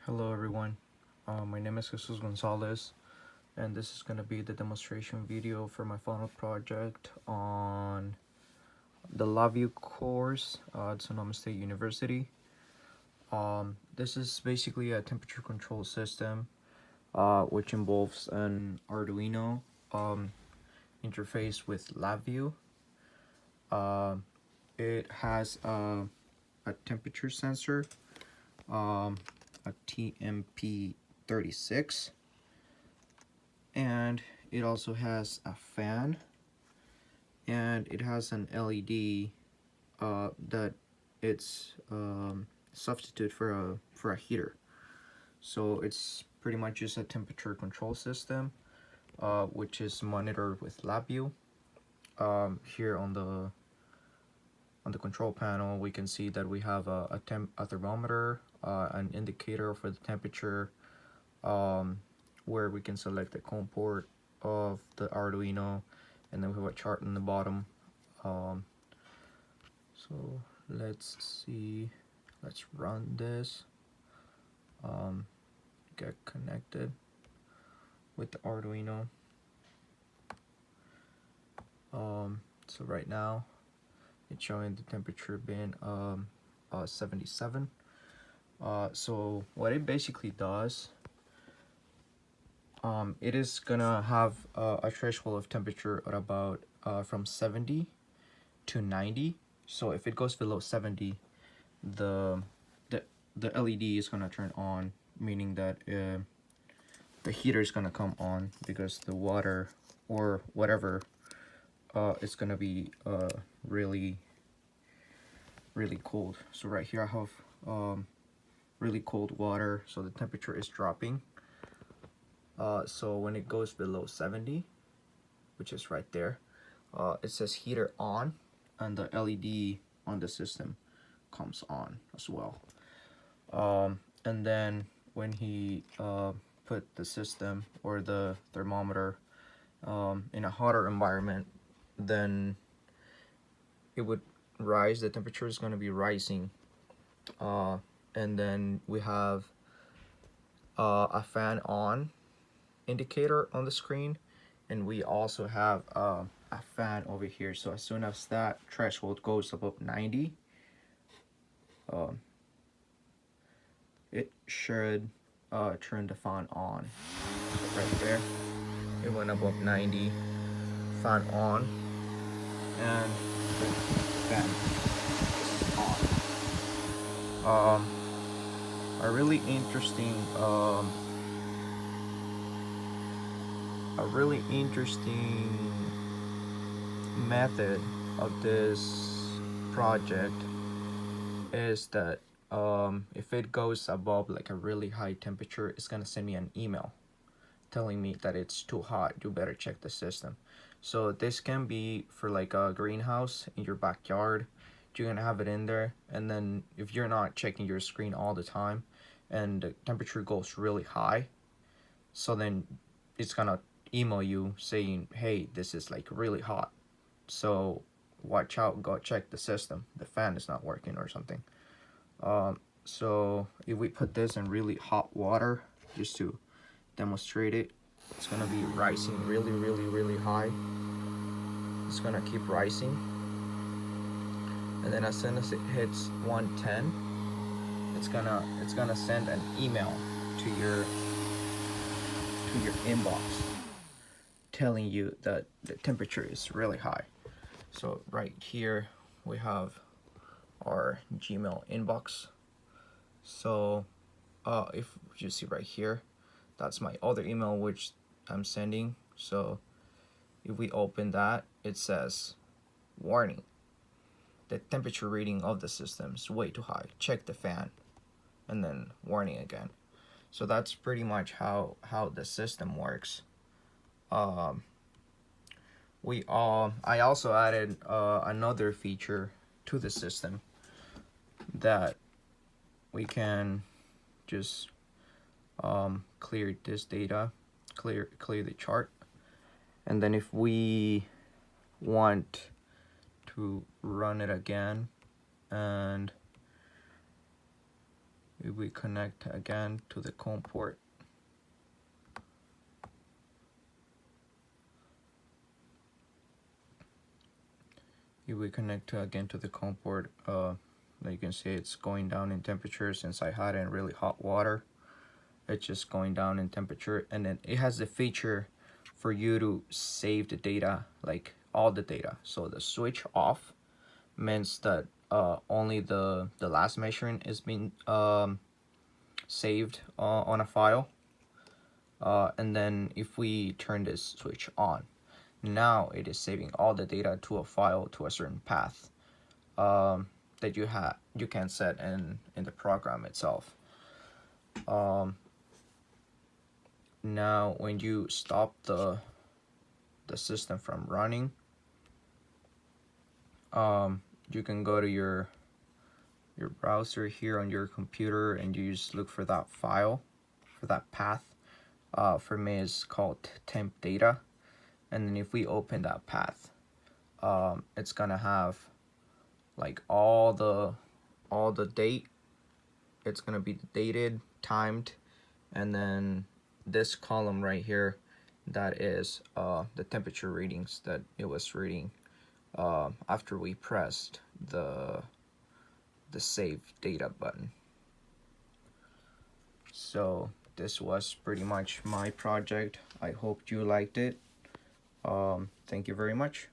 Hello everyone, my name is Jesus Gonzalez, and this is going to be the demonstration video for my final project on the Labview course at Sonoma State University. This is basically a temperature control system which involves an Arduino interface with Labview. It has a temperature sensor, a TMP36, and it also has a fan, and it has an LED that it's substitute for a heater. So it's pretty much just a temperature control system, which is monitored with Labview. Here on the control panel, we can see that we have a thermometer, an indicator for the temperature, where we can select the COM port of the Arduino, and then we have a chart in the bottom. So let's see, let's run this, get connected with the Arduino. So right now it's showing the temperature being 77. So what it basically does, it is gonna have a threshold of temperature at about from 70 to 90. So if it goes below 70, the LED is gonna turn on, meaning that the heater is gonna come on, because the water or whatever is gonna be really cold. So right here I have really cold water, so the temperature is dropping. So when it goes below 70, which is right there, it says heater on, and the LED on the system comes on as well. And then when he put the system or the thermometer in a hotter environment, then it would rise, the temperature is going to be rising. And then we have a fan on indicator on the screen, and we also have a fan over here. So as soon as that threshold goes above 90, it should turn the fan on. Right there, it went above 90, fan on, and the fan is on. A really interesting method of this project is that if it goes above like a really high temperature, it's gonna send me an email telling me that it's too hot, you better check the system. So this can be for like a greenhouse in your backyard. You're gonna have it in there, and then if you're not checking your screen all the time and the temperature goes really high, so then it's gonna email you saying, hey, this is like really hot, so watch out, go check the system, the fan is not working or something. So if we put this in really hot water, just to demonstrate it, it's gonna be rising really high. It's gonna keep rising, and then as soon as it hits 110, it's gonna send an email to your inbox telling you that the temperature is really high. So right here we have our Gmail inbox. So if you see right here, that's my other email which I'm sending. So if we open that, it says, warning, the temperature reading of the system is way too high, check the fan, and then warning again. So that's pretty much how the system works. I also added another feature to the system, that we can just clear this data, clear the chart, and then if we want to run it again, and If we connect again to the COM port, again to the COM port, you can see it's going down in temperature. Since I had it in really hot water, it's just going down in temperature. And then it has the feature for you to save the data, like all the data. So the switch off means that only the last measurement is being saved on a file. And then if we turn this switch on, now it is saving all the data to a file to a certain path that you can set in the program itself. Now when you stop the system from running, you can go to your browser here on your computer and you just look for that file, for that path. For me it's called temp data, and then if we open that path, it's gonna have like all the date. It's gonna be dated, timed, and then this column right here, that is the temperature readings that it was reading after we pressed the save data button. So this was pretty much my project. I hope you liked it. Thank you very much.